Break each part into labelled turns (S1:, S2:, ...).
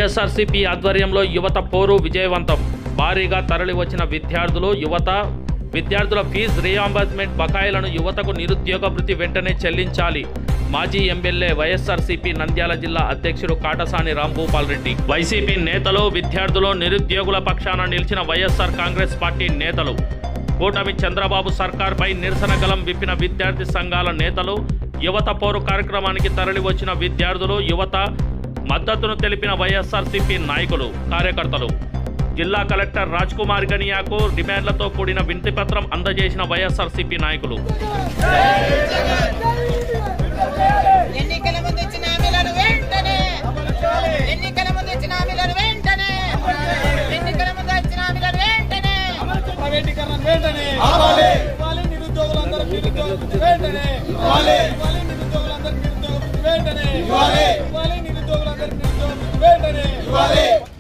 S1: వైఎస్ఆర్సీపీ ఆధ్వర్యంలో యువత పోరు విజయవంతం. భారీగా తరలివచ్చిన విద్యార్థుల ఫీజు రీయింబర్స్మెంట్ బకాయిలను యువతకు నిరుద్యోగ భృతి వెంటనే చెల్లించాలి. మాజీ ఎమ్మెల్యే వైఎస్ఆర్సీపీ నంద్యాల జిల్లా అధ్యక్షుడు కాటసాని రాంభూపాల్ రెడ్డి, వైసీపీ నేతలు, విద్యార్థులు, నిరుద్యోగుల పక్షాన నిలిచిన వైఎస్ఆర్ కాంగ్రెస్ పార్టీ నేతలు, కూటమి చంద్రబాబు సర్కార్పై నిరసన గలం విప్పిన విద్యార్థి సంఘాల నేతలు, యువత పోరు కార్యక్రమానికి తరలివచ్చిన విద్యార్థులు, యువత మద్దతును తెలిపిన వైఎస్ఆర్సీపీ నాయకులు, కార్యకర్తలు, జిల్లా కలెక్టర్ రాజ్ కుమార్ గనియాకు డిమాండ్లతో కూడిన వినతిపత్రం అందజేసిన వైఎస్ఆర్సీపీ నాయకులు.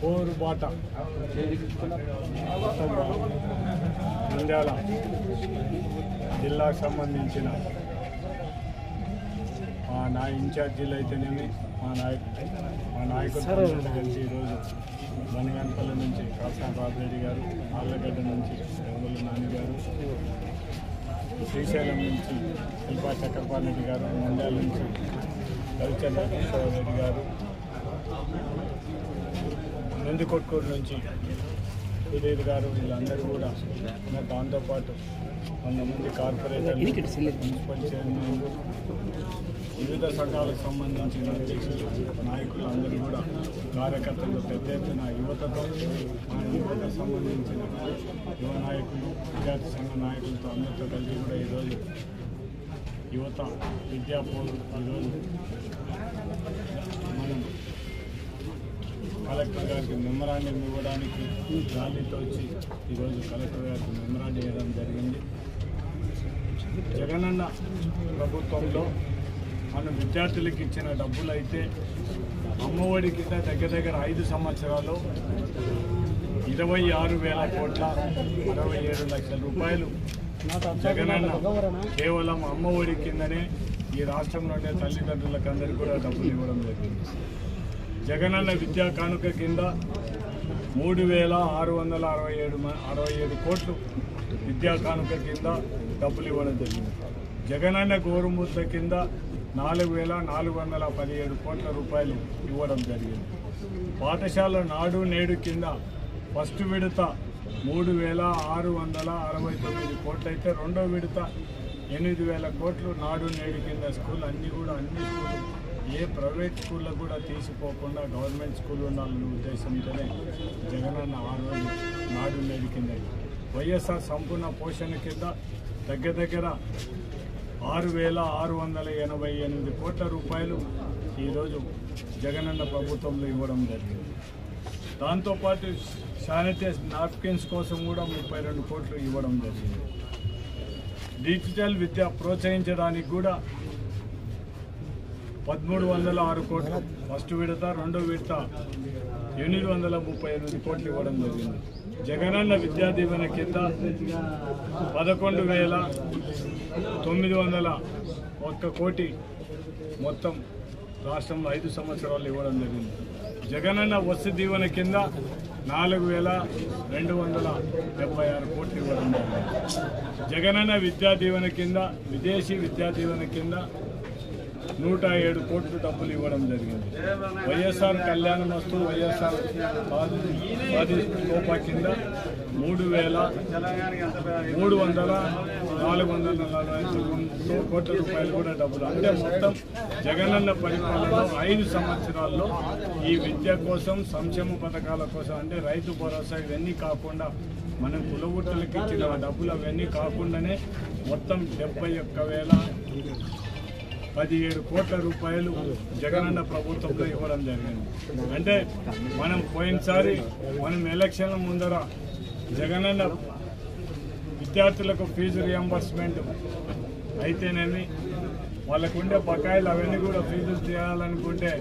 S2: పోరుబాట నంద్యాల జిల్లాకు సంబంధించిన నా ఇన్ఛార్జీలు అయితేనేమి మా నాయకులు కలిసి ఈరోజు బనగానపల్లి నుంచి కాసాని బాబురెడ్డి గారు, ఆళ్ళగడ్డ నుంచి రంగుల నాని గారు, శ్రీశైలం నుంచి శిల్పా చక్రపాణి రెడ్డి గారు, నంద్యాల నుంచి రవిచంద్ర రెడ్డి గారు, నందికొట్కూరు నుంచి సుధీర్ గారు, వీళ్ళందరూ కూడా దాంతోపాటు 100 మంది కార్పొరేటర్లు, మున్సిపల్ చైర్మన్లు, వివిధ సంఘాలకు సంబంధించిన అధ్యక్షులు, నాయకులు అందరూ కూడా, కార్యకర్తలు, పెద్ద ఎత్తున యువతతో, యువతకు సంబంధించిన యువ నాయకులు, విద్యార్థి సంఘ నాయకులతో అందరితో కలిసి కూడా ఈరోజు యువత విద్యాపోరు ఈరోజు మనం కలెక్టర్ గారికి మెమరాండం ఇవ్వడానికి ర్యాలీతో వచ్చి ఈరోజు కలెక్టర్ గారికి మెమరాండం ఇవ్వడం జరిగింది. జగనన్న ప్రభుత్వంలో మన విద్యార్థులకు ఇచ్చిన డబ్బులు అయితే అమ్మఒడి కింద దగ్గర 5 సంవత్సరాలు 26,000 కోట్ల 67 లక్షల రూపాయలు జగనన్న కేవలం అమ్మఒడి కిందనే ఈ రాష్ట్రంలోనే తల్లిదండ్రులకు అందరికీ కూడా డబ్బులు ఇవ్వడం జరిగింది. జగనన్న విద్యా కానుక కింద 3,667 కోట్లు విద్యా కానుక కింద డబ్బులు ఇవ్వడం జరిగింది. జగనన్న గోరుముద్ద కింద 4,417 కోట్ల రూపాయలు ఇవ్వడం జరిగింది. పాఠశాల నాడు నేడు కింద ఫస్ట్ విడత 3,669 కోట్లు అయితే రెండో విడత 8,000 కోట్లు నాడు నేడు కింద స్కూల్ అన్ని స్కూళ్ళు ఏ ప్రైవేట్ స్కూల్లో కూడా తీసిపోకుండా గవర్నమెంట్ స్కూల్ ఉండాలనే ఉద్దేశంతోనే జగనన్న ఆ రోజు నాడు నేడు కింద వైఎస్ఆర్ సంపూర్ణ పోషణ కింద దగ్గర 6,688 కోట్ల రూపాయలు ఈరోజు జగనన్న ప్రభుత్వంలో ఇవ్వడం జరిగింది. దాంతోపాటు శానిటైజ్ నాప్కిన్స్ కోసం కూడా 32 కోట్లు ఇవ్వడం జరిగింది. డిజిటల్ విద్య ప్రోత్సహించడానికి కూడా 1,306 కోట్లు ఫస్ట్ విడత, రెండో విడత 838 కోట్లు ఇవ్వడం జరిగింది. జగనన్న విద్యా దీవెన కింద 11,901 కోటి మొత్తం రాష్ట్రంలో 5 సంవత్సరాలు ఇవ్వడం జరిగింది. జగనన్న వసతి దీవెన కింద 4,276 కోట్లు ఇవ్వడం జరిగింది. జగనన్న విద్యా దీవెన కింద విదేశీ విద్యా దీవెన కింద 107 కోట్లు డబ్బులు ఇవ్వడం జరిగింది. వైఎస్ఆర్ కళ్యాణ మస్తు, వైఎస్ఆర్ కోపా కింద 3,445 కోట్ల రూపాయలు కూడా డబ్బులు. అంటే మొత్తం జగనన్న పరిపాలనలో 5 సంవత్సరాల్లో ఈ విద్య కోసం, సంక్షేమ పథకాల కోసం, అంటే రైతు భరోసా ఇవన్నీ కాకుండా మనం కులవృత్తులకు ఇచ్చిన డబ్బులు అవన్నీ కాకుండానే మొత్తం 71,017 కోట్ల రూపాయలు జగనన్న ప్రభుత్వంలో ఇవ్వడం జరిగింది. అంటే మనం పోయినసారి ఎలక్షన్ల ముందర జగనన్న విద్యార్థులకు ఫీజు రియంబర్స్మెంట్ అయితేనేమి, వాళ్ళకు ఉండే బకాయిలు అవన్నీ కూడా ఫీజులు చేయాలనుకుంటే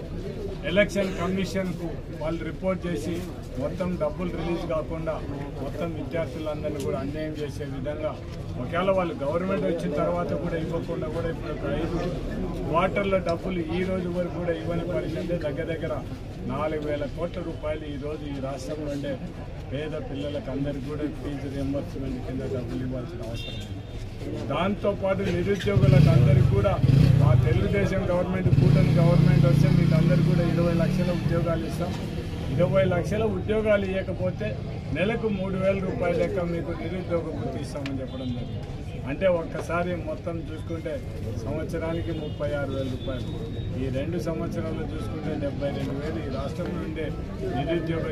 S2: ఎలక్షన్ కమిషన్కు వాళ్ళు రిపోర్ట్ చేసి మొత్తం డబ్బులు రిలీజ్ కాకుండా మొత్తం విద్యార్థులందరినీ కూడా అన్యాయం చేసే విధంగా ఒకవేళ వాళ్ళు గవర్నమెంట్ వచ్చిన తర్వాత కూడా ఇవ్వకుండా కూడా ఇప్పుడు 5 క్వార్టర్ల డబ్బులు ఈ రోజు వరకు కూడా ఇవ్వని పరిస్థితి దగ్గర 4,000 కోట్ల రూపాయలు ఈరోజు ఈ రాష్ట్రంలో ఉండే పేద పిల్లలకు అందరికీ కూడా ఫీజు రియంబర్స్మెంట్ కింద డబ్బులు ఇవ్వాల్సిన అవసరం ఉంది. దాంతోపాటు నిరుద్యోగులకు అందరికీ కూడా మా తెలుగుదేశం గవర్నమెంట్ కూటమి గవర్నమెంట్ వస్తే మీకు అందరికీ కూడా 20 లక్షల ఉద్యోగాలు ఇస్తాం. 20 లక్షల ఉద్యోగాలు ఇవ్వకపోతే నెలకు 3,000 రూపాయల లెక్క మీకు నిరుద్యోగ వృత్తి ఇస్తామని చెప్పడం జరిగింది. అంటే ఒక్కసారి మొత్తం చూసుకుంటే సంవత్సరానికి 36,000 రూపాయలు. ఈ 2 సంవత్సరాలు చూసుకుంటే 72,000 ఈ రాష్ట్రంలో ఉండే నిరుద్యోగ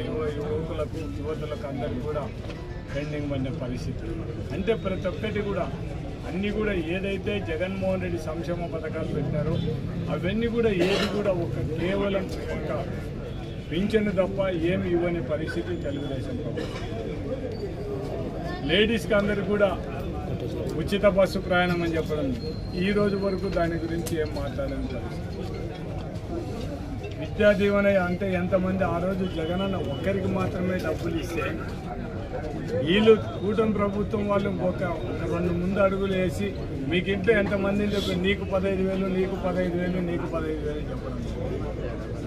S2: యువతులకు అందరికీ కూడా పెండింగ్ పడిన పరిస్థితి. అంటే ప్రతి ఒక్కటి కూడా అన్నీ కూడా ఏదైతే జగన్మోహన్ రెడ్డి సంక్షేమ పథకాలు పెట్టారో అవన్నీ కూడా ఏది కూడా కేవలం ఒక పింఛను తప్ప ఏమి ఇవ్వని పరిస్థితి తెలుగుదేశం ప్రభుత్వం. లేడీస్కి అందరికీ కూడా ఉచిత బస్సు ప్రయాణం అని చెప్పడం ఈ రోజు వరకు దాని గురించి ఏం మాట్లాడని పరిస్థితి. విద్యా దీవెన అంటే ఎంతమంది ఆ రోజు జగనన్న ఒక్కరికి మాత్రమే డబ్బులు ఇస్తే వీళ్ళు కూటమి ప్రభుత్వం వాళ్ళు ఒక 2 ముందు అడుగులు వేసి మీకు ఇంట్లో ఎంతమంది చెప్పి నీకు 15,000 నీకు 15,000 నీకు 15,000 చెప్పడం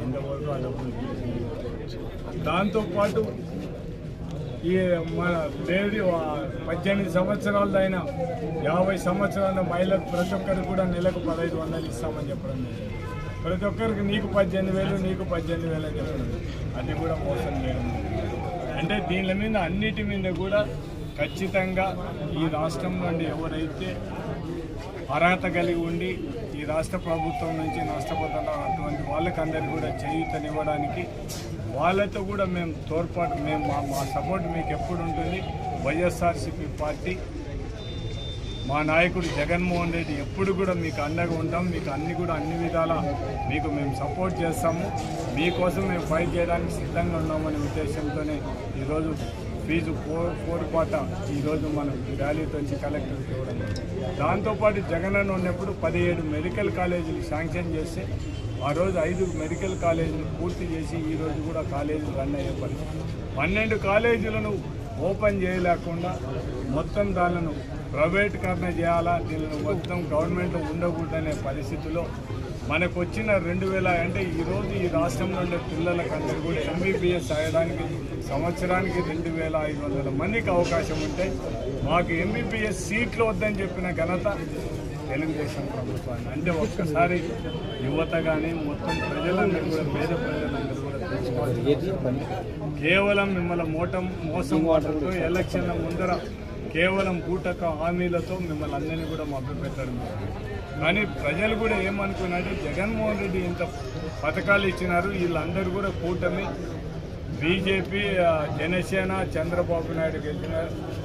S2: ఇంతవరకు ఆ డబ్బులు. దాంతోపాటు ఈ మన లేడీ 18 సంవత్సరాలైనా 50 సంవత్సరాల మహిళలకు ప్రతి ఒక్కరికి కూడా నెలకు 1,500 ఇస్తామని చెప్పడం. ప్రతి ఒక్కరికి నీకు 18,000 నీకు 18,000 అని చెప్పడం అది కూడా మోసం చేయడం. అంటే దీని మీద అన్నిటి మీద కూడా ఖచ్చితంగా ఈ రాష్ట్రం నుండి ఎవరైతే అర్హత కలిగి ఉండి ఈ రాష్ట్ర ప్రభుత్వం నుంచి నష్టపోతున్న అటువంటి వాళ్ళకందరికీ కూడా చేయూతనివ్వడానికి వాళ్ళతో కూడా మేము తోడ్పాటు మా సపోర్ట్ మీకు ఎప్పుడు ఉంటుంది. వైఎస్ఆర్సీపీ పార్టీ మా నాయకుడు జగన్మోహన్ రెడ్డి ఎప్పుడు కూడా మీకు అండగా ఉంటాం. మీకు అన్ని విధాల మీకు మేము సపోర్ట్ చేస్తాము. మీకోసం మేము ఫైట్ చేయడానికి సిద్ధంగా ఉన్నామనే ఉద్దేశంతోనే ఈరోజు ఫీజు పోరుపాట ఈరోజు మనం ర్యాలీతో కలెక్టర్కి ఇవ్వడం. దాంతోపాటు జగనన్న ఉన్నప్పుడు 17 మెడికల్ కాలేజీలు శాంక్షన్ చేస్తే ఆ రోజు 5 మెడికల్ కాలేజీలు పూర్తి చేసి ఈరోజు కూడా కాలేజీలు రన్ అయ్యే పరిస్థితి. 12 కాలేజీలను ఓపెన్ చేయలేకుండా మొత్తం దానిలను ప్రైవేటీకరణ చేయాలా, దీనిని మొత్తం గవర్నమెంట్లో ఉండకూడదనే పరిస్థితిలో మనకు వచ్చిన 2,000 అంటే ఈరోజు ఈ రాష్ట్రంలో ఉండే పిల్లలకు అందరూ కూడా ఎంబీబీఎస్ అయ్యడానికి సంవత్సరానికి 2,500 మందికి అవకాశం ఉంటే మాకు ఎంబీబీఎస్ సీట్లు వద్దని చెప్పిన ఘనత తెలుగుదేశం ప్రభుత్వాన్ని. అంటే ఒక్కసారి యువత కానీ మొత్తం ప్రజలందరూ కూడా పేద ప్రజలందరూ కూడా తెలుసుకోవాలి. కేవలం మిమ్మల్ని మోసం వాటర్తో ఎలక్షన్ల ముందర కేవలం బూటక హామీలతో మిమ్మల్ని అందరినీ కూడా మభ్యపెట్టడం. కానీ ప్రజలు కూడా ఏమనుకున్నారంటే జగన్మోహన్ రెడ్డి ఇంత పథకాలు ఇచ్చినారు, వీళ్ళందరూ కూడా కూటమి బీజేపీ జనసేన చంద్రబాబు నాయుడు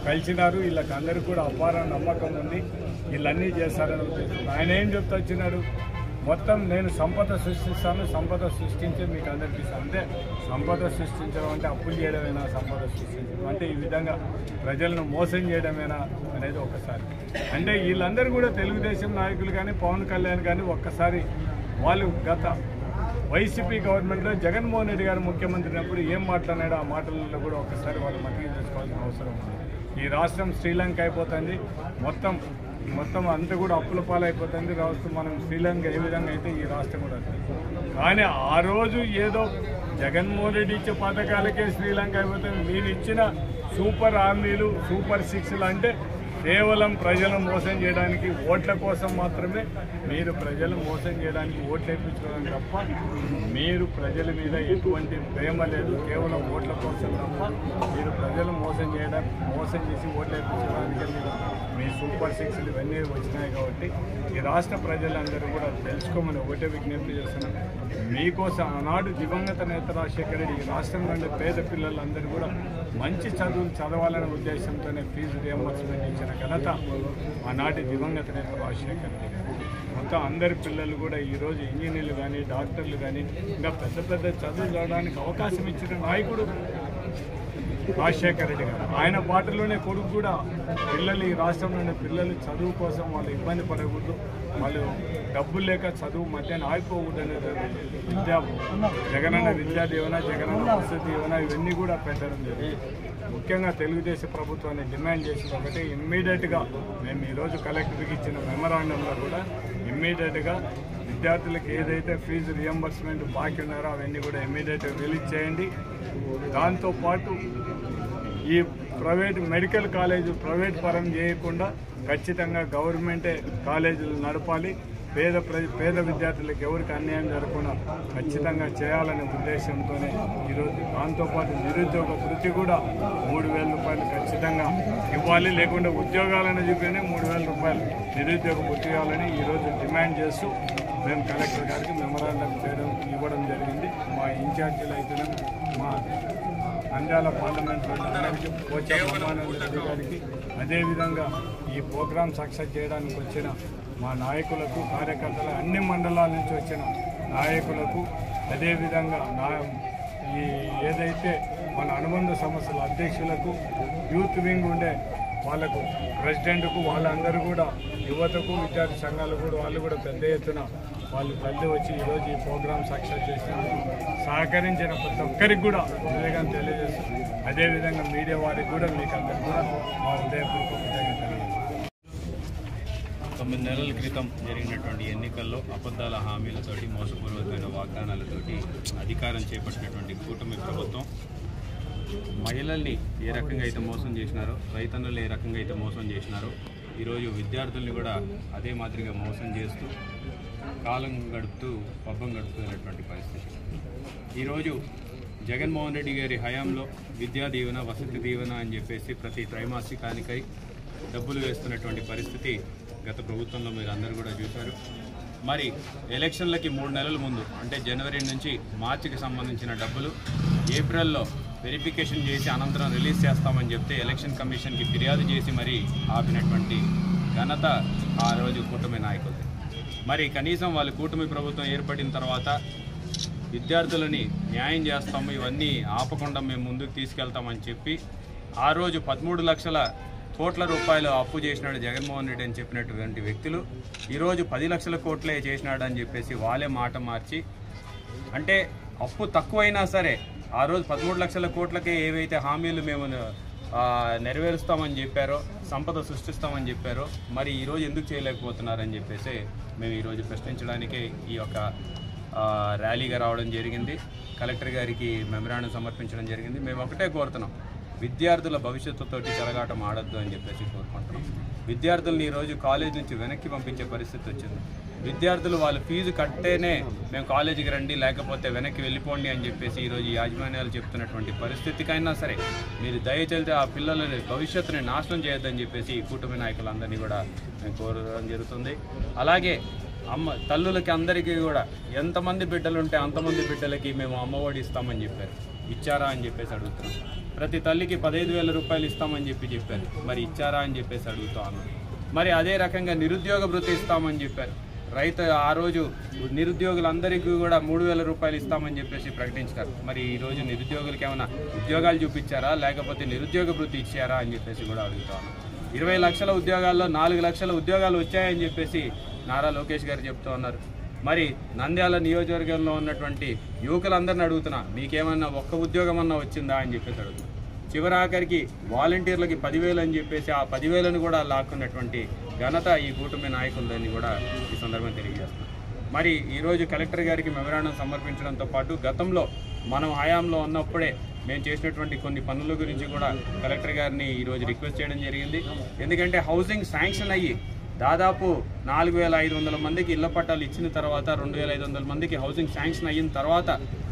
S2: కలిసినారు, వీళ్ళకి అందరికీ కూడా అపార నమ్మకం ఉంది, వీళ్ళన్నీ చేస్తారని ఉద్దేశం. ఆయన ఏం చెప్తా వచ్చినాడు, మొత్తం నేను సంపద సృష్టిస్తాను, సంపద సృష్టించి మీకు అందరికీ ఇస్తాను. అంటే సంపద సృష్టించడం అంటే అప్పులు చేయడమేనా, సంపద సృష్టించడం అంటే ఈ విధంగా ప్రజలను మోసం చేయడమేనా అనేది ఒకసారి. అంటే వీళ్ళందరూ కూడా తెలుగుదేశం నాయకులు కానీ పవన్ కళ్యాణ్ కానీ ఒక్కసారి వాళ్ళు గత వైసీపీ గవర్నమెంట్లో జగన్మోహన్ రెడ్డి గారు ముఖ్యమంత్రి అయినప్పుడు ఏం మాట్లాడాడో ఆ మాటలలో కూడా ఒక్కసారి వాళ్ళు మతికి తెచ్చుకోవాల్సిన అవసరం ఉంది. ఈ రాష్ట్రం శ్రీలంక అయిపోతుంది, మొత్తం అంతా కూడా అప్పుల పాలైపోతుంది రాష్ట్రం. మనం శ్రీలంక ఏ విధంగా అయితే ఈ రాష్ట్రం కూడా కానీ ఆ రోజు ఏదో జగన్మోహన్ రెడ్డి ఇచ్చే పథకాలకే శ్రీలంక అయిపోతుంది. మీరు ఇచ్చిన సూపర్ హామీలు సూపర్ 6లు అంటే కేవలం ప్రజలను మోసం చేయడానికి ఓట్ల కోసం మాత్రమే. మీరు ప్రజలు మోసం చేయడానికి ఓట్లు వేయించుకోవడం తప్ప మీరు ప్రజల మీద ఎటువంటి ప్రేమ లేదు, కేవలం ఓట్ల కోసం తప్ప. మీరు ప్రజలు మోసం చేసి ఓట్లు వేయించుకోవడానికి మీ సూపర్ 6లు ఇవన్నీ వచ్చినాయి. కాబట్టి ఈ రాష్ట్ర ప్రజలందరూ కూడా తెలుసుకోమని ఒకటే విజ్ఞప్తి చేస్తున్నాం. మీకోసం ఆనాడు దివంగత నేత రాజశేఖర రెడ్డి ఈ రాష్ట్రంలోని పేద పిల్లలందరూ కూడా మంచి చదువులు చదవాలనే ఉద్దేశంతోనే ఫీజు రియంబర్స్మెంట్ ఇచ్చిన ఘనత ఆనాటి దివంగత నేత రాజశేఖర రెడ్డి. మొత్తం అందరి పిల్లలు కూడా ఈరోజు ఇంజనీర్లు కానీ డాక్టర్లు కానీ ఇంకా పెద్ద చదువులు చదవడానికి అవకాశం ఇచ్చిన నాయకుడు రాజశేఖర రెడ్డి గారు. ఆయన పార్టీలోనే కొడుకు కూడా పిల్లలు, ఈ రాష్ట్రంలోని పిల్లలు చదువు కోసం వాళ్ళు ఇబ్బంది పడకూడదు, వాళ్ళు డబ్బులు లేక చదువు మధ్యాహ్నం ఆగిపోకూడదు అనేది జగనన్న విద్యా దీవెన, జగనన్న వసతి దీవెన ఇవన్నీ కూడా పెట్టడం జరిగింది. ముఖ్యంగా తెలుగుదేశం ప్రభుత్వాన్ని డిమాండ్ చేసింది ఒకటి, ఇమ్మీడియట్గా మేము ఈరోజు కలెక్టర్కి ఇచ్చిన మెమరాండంలో కూడా ఇమ్మీడియట్గా విద్యార్థులకు ఏదైతే ఫీజు రియంబర్స్మెంట్ బాకీ ఉన్నారో అవన్నీ కూడా ఇమ్మీడియట్గా రిలీజ్ చేయండి. దాంతోపాటు ఈ ప్రైవేట్ మెడికల్ కాలేజీ ప్రైవేట్ పరం చేయకుండా ఖచ్చితంగా గవర్నమెంటే కాలేజీలు నడపాలి. పేద విద్యార్థులకు ఎవరికి అన్యాయం జరగకుండా ఖచ్చితంగా చేయాలనే ఉద్దేశంతోనే ఈరోజు దాంతోపాటు నిరుద్యోగ వృత్తి కూడా 3,000 రూపాయలు ఖచ్చితంగా ఇవ్వాలి, లేకుంటే ఉద్యోగాలను చూపినే 3,000 రూపాయలు నిరుద్యోగ వృత్తి ఇవ్వాలని ఈరోజు డిమాండ్ చేస్తూ మేము కలెక్టర్ గారికి మెమరాండం ఇవ్వడం జరిగింది. మా ఇన్ఛార్జీలు అయితే మా నంద్యాల పార్లమెంట్ రెడ్డి గారికి, అదేవిధంగా ఈ ప్రోగ్రాం సక్సెస్ చేయడానికి వచ్చిన మా నాయకులకు, కార్యకర్తలు, అన్ని మండలాల నుంచి వచ్చిన నాయకులకు, అదేవిధంగా ఈ ఏదైతే మన అనుబంధ సంస్థల అధ్యక్షులకు, యూత్ వింగ్ ఉండే వాళ్ళకు, ప్రెసిడెంట్కు, వాళ్ళందరూ కూడా యువతకు, విద్యార్థి సంఘాలు కూడా వాళ్ళు కూడా పెద్ద ఎత్తున వాళ్ళు తల్లి వచ్చి ఈరోజు ఈ ప్రోగ్రాం సక్సెస్ చేసినందుకు సహకరించిన ప్రతి ఒక్కరికి కూడా హృదయంగా తెలియజేస్తాం. అదేవిధంగా మీడియా వారికి కూడా మీకు అందరికీ కూడా మా హృదయపూర్వక తెలియజేస్తాం.
S3: 9 నెలల క్రితం జరిగినటువంటి ఎన్నికల్లో అబద్ధాల హామీలతోటి, మోసపూర్వకమైన వాగ్దానాలతోటి అధికారం చేపట్టినటువంటి కూటమి ప్రభుత్వం మహిళల్ని ఏ రకంగా అయితే మోసం చేసినారో, రైతన్నులు ఏ రకంగా అయితే మోసం చేసినారో, ఈరోజు విద్యార్థుల్ని కూడా అదే మాదిరిగా మోసం చేస్తూ కాలం గడుపుతూ పబ్బం గడుపుతున్నటువంటి పరిస్థితి. ఈరోజు జగన్మోహన్ రెడ్డి గారి హయాంలో విద్యా దీవెన, వసతి దీవెన అని చెప్పేసి ప్రతి త్రైమాసికానికై డబ్బులు వేస్తున్నటువంటి పరిస్థితి గత ప్రభుత్వంలో మీరు అందరూ కూడా చూశారు. మరి ఎలక్షన్లకి 3 నెలల ముందు, అంటే జనవరి నుంచి మార్చికి సంబంధించిన డబ్బులు ఏప్రిల్లో వెరిఫికేషన్ చేసి అనంతరం రిలీజ్ చేస్తామని చెప్తే ఎలక్షన్ కమిషన్కి ఫిర్యాదు చేసి మరి ఆపినటువంటి ఘనత ఆ రోజు కూటమి నాయకులు. మరి కనీసం వాళ్ళు కూటమి ప్రభుత్వం ఏర్పడిన తర్వాత విద్యార్థులని న్యాయం చేస్తాము, ఇవన్నీ ఆపకుండా మేము ముందుకు తీసుకెళ్తామని చెప్పి ఆ రోజు 13 లక్షల కోట్ల రూపాయలు అప్పు చేసినాడు జగన్మోహన్ రెడ్డి అని చెప్పినటువంటి వ్యక్తులు ఈరోజు 10 లక్షల కోట్లే చేసినాడు అని చెప్పేసి వాళ్ళే మాట మార్చి, అంటే అప్పు తక్కువైనా సరే ఆ రోజు 13 లక్షల కోట్లకే ఏవైతే హామీలు మేము నెరవేరుస్తామని చెప్పారో, సంపద సృష్టిస్తామని చెప్పారో, మరి ఈరోజు ఎందుకు చేయలేకపోతున్నారని చెప్పేసి మేము ఈరోజు ప్రశ్నించడానికే ఈ యొక్క ర్యాలీగా రావడం జరిగింది. కలెక్టర్ గారికి మెమరాండం సమర్పించడం జరిగింది. మేము ఒకటే కోరుతున్నాం, విద్యార్థుల భవిష్యత్తుతోటి చెలగాటం ఆడొద్దు అని చెప్పేసి కోరుకుంటున్నాం. విద్యార్థులను ఈరోజు కాలేజ్ నుంచి వెనక్కి పంపించే పరిస్థితి వచ్చింది. విద్యార్థులు వాళ్ళు ఫీజు కట్టేనే మేము కాలేజీకి రండి, లేకపోతే వెనక్కి వెళ్ళిపోండి అని చెప్పేసి ఈరోజు యాజమాన్యాలు చెప్తున్నటువంటి పరిస్థితికైనా సరే మీరు దయచేసి ఆ పిల్లల భవిష్యత్తుని నాశనం చేయొద్దని చెప్పేసి ఈ కూటమి నాయకులందరినీ కూడా మేము కోరడం జరుగుతుంది. అలాగే తల్లులకి అందరికీ కూడా ఎంతమంది బిడ్డలు ఉంటే అంతమంది బిడ్డలకి మేము అమ్మఒడి ఇస్తామని చెప్పారు. ఇచ్చారా అని చెప్పేసి అడుగుతున్నాం. ప్రతి తల్లికి 15,000 రూపాయలు ఇస్తామని చెప్పారు. మరి ఇచ్చారా అని చెప్పేసి అడుగుతా ఉన్నాం. మరి అదే రకంగా నిరుద్యోగ భృతి ఇస్తామని చెప్పారు. రైతు ఆ రోజు నిరుద్యోగులందరికీ కూడా 3,000 రూపాయలు ఇస్తామని చెప్పేసి ప్రకటించారు. మరి ఈరోజు నిరుద్యోగులకి ఏమైనా ఉద్యోగాలు చూపించారా, లేకపోతే నిరుద్యోగ భృతి ఇచ్చారా అని చెప్పేసి కూడా అడుగుతా ఉన్నాం. 20 లక్షల ఉద్యోగాల్లో 4 లక్షల ఉద్యోగాలు వచ్చాయని చెప్పేసి నారా లోకేష్ గారు చెప్తూ ఉన్నారు. మరి నంద్యాల నియోజకవర్గంలో ఉన్నటువంటి యువకులందరిని అడుగుతున్నా, మీకేమన్నా ఒక్క ఉద్యోగం అన్నా వచ్చిందా అని చెప్పేసి అడుగుతున్నా. చివరాఖరికి వాలంటీర్లకి 10,000 అని చెప్పేసి ఆ 10,000ను కూడా లాక్కున్నటువంటి ఘనత ఈ కూటమి నాయకులని కూడా ఈ సందర్భంగా తెలియజేస్తున్నాం. మరి ఈరోజు కలెక్టర్ గారికి మెమరాండం సమర్పించడంతో పాటు గతంలో మనం హయాంలో ఉన్నప్పుడే మేము చేసినటువంటి కొన్ని పనుల గురించి కూడా కలెక్టర్ గారిని ఈరోజు రిక్వెస్ట్ చేయడం జరిగింది. ఎందుకంటే హౌసింగ్ శాంక్షన్ అయ్యి దాదాపు 4,500 మందికి ఇళ్ల పట్టాలు ఇచ్చిన తర్వాత 2,500 మందికి హౌసింగ్ శాంక్షన్ అయిన తర్వాత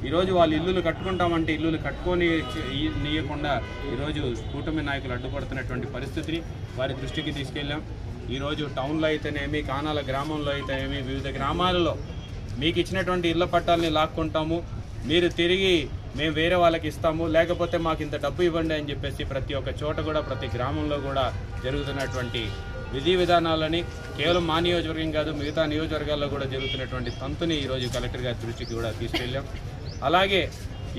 S3: ఈరోజు వాళ్ళు ఇల్లులు కట్టుకుంటామంటే ఇల్లులు కట్టుకోనియకుండా ఈరోజు కూటమి నాయకులు అడ్డుపడుతున్నటువంటి పరిస్థితిని వారి దృష్టికి తీసుకెళ్ళాం. ఈరోజు టౌన్లో అయితేనేమి, కానాల గ్రామంలో అయితేనేమి, వివిధ గ్రామాలలో మీకు ఇచ్చినటువంటి ఇళ్ల పట్టాలని లాక్కుంటాము, మీరు తిరిగి మేము వేరే వాళ్ళకి ఇస్తాము, లేకపోతే మాకు ఇంత డబ్బు ఇవ్వండి అని చెప్పేసి ప్రతి ఒక్క చోట కూడా ప్రతి గ్రామంలో కూడా జరుగుతున్నటువంటి విధి విధానాలని కేవలం మా నియోజకవర్గం కాదు మిగతా నియోజకవర్గాల్లో కూడా జరుగుతున్నటువంటి తంతుని ఈరోజు కలెక్టర్ గారి దృష్టికి కూడా తీసుకెళ్ళాం. అలాగే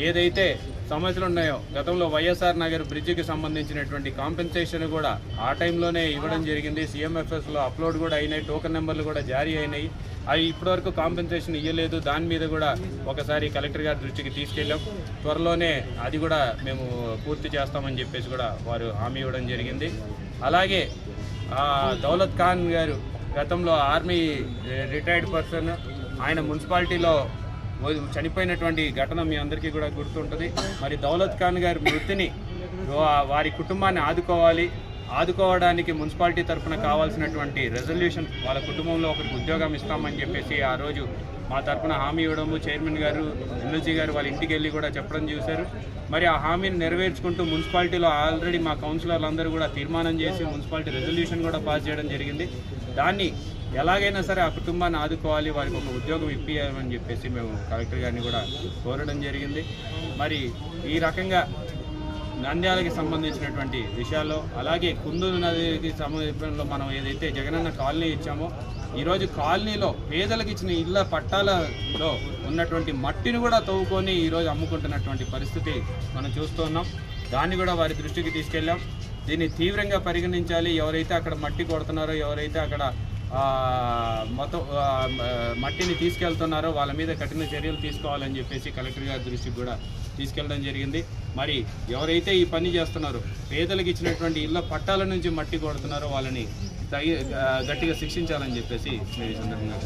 S3: ఏదైతే సమస్యలు ఉన్నాయో గతంలో వైఎస్ఆర్ నగర్ బ్రిడ్జికి సంబంధించినటువంటి కాంపెన్సేషన్ కూడా ఆ టైంలోనే ఇవ్వడం జరిగింది. CMFSలో అప్లోడ్ కూడా అయినాయి, టోకెన్ నెంబర్లు కూడా జారీ అయినాయి. అవి ఇప్పటివరకు కాంపెన్సేషన్ ఇవ్వలేదు. దాని మీద కూడా ఒకసారి కలెక్టర్ గారి దృష్టికి తీసుకెళ్ళాం. త్వరలోనే అది కూడా మేము పూర్తి చేస్తామని చెప్పేసి కూడా వారు హామీ ఇవ్వడం జరిగింది. అలాగే దౌలత్ ఖాన్ గారు గతంలో ఆర్మీ రిటైర్డ్ పర్సన్, ఆయన మున్సిపాలిటీలో చనిపోయినటువంటి ఘటన మీ అందరికీ కూడా గుర్తుంటుంది. మరి దౌలత్ ఖాన్ గారి మృతిని వారి కుటుంబాన్ని ఆదుకోవడానికి మున్సిపాలిటీ తరఫున కావాల్సినటువంటి రెజల్యూషన్, వాళ్ళ కుటుంబంలో ఒకరికి ఉద్యోగం ఇస్తామని చెప్పేసి ఆ రోజు మా తరఫున హామీ ఇవ్వడము, చైర్మన్ గారు ఎమ్మెల్సీ గారు వాళ్ళ ఇంటికి వెళ్ళి కూడా చెప్పడం చూశారు. మరి ఆ హామీని నెరవేర్చుకుంటూ మున్సిపాలిటీలో ఆల్రెడీ మా కౌన్సిలర్లు అందరూ కూడా తీర్మానం చేసి మున్సిపాలిటీ రెజల్యూషన్ కూడా పాస్ చేయడం జరిగింది. దాన్ని ఎలాగైనా సరే ఆ కుటుంబాన్ని ఆదుకోవాలి, వారికి ఒక ఉద్యోగం ఇప్పియాలని చెప్పేసి మేము కలెక్టర్ గారిని కూడా కోరడం జరిగింది. మరి ఈ రకంగా నంద్యాలకి సంబంధించినటువంటి విషయాల్లో, అలాగే కుందూరు నదికి సమీపంలో మనం ఏదైతే జగనన్న కాలనీ ఇచ్చామో, ఈరోజు కాలనీలో పేదలకు ఇచ్చిన ఇళ్ల పట్టాలలో ఉన్నటువంటి మట్టిని కూడా తవ్వుకొని ఈరోజు అమ్ముకుంటున్నటువంటి పరిస్థితి మనం చూస్తున్నాం. దాన్ని కూడా వారి దృష్టికి తీసుకెళ్ళాం. దీన్ని తీవ్రంగా పరిగణించాలి. ఎవరైతే అక్కడ మట్టి కొడుతున్నారో, ఎవరైతే అక్కడ మొత్తం మట్టిని తీసుకెళ్తున్నారో వాళ్ళ మీద కఠిన చర్యలు తీసుకోవాలని చెప్పేసి కలెక్టర్ గారి దృష్టికి కూడా తీసుకెళ్ళడం జరిగింది. మరి ఎవరైతే ఈ పని చేస్తున్నారో, పేదలకు ఇచ్చినటువంటి ఇళ్ల పట్టాల నుంచి మట్టి కొడుతున్నారో వాళ్ళని గట్టిగా శిక్షించాలని చెప్పేసి నేను ఈ సందర్భంగా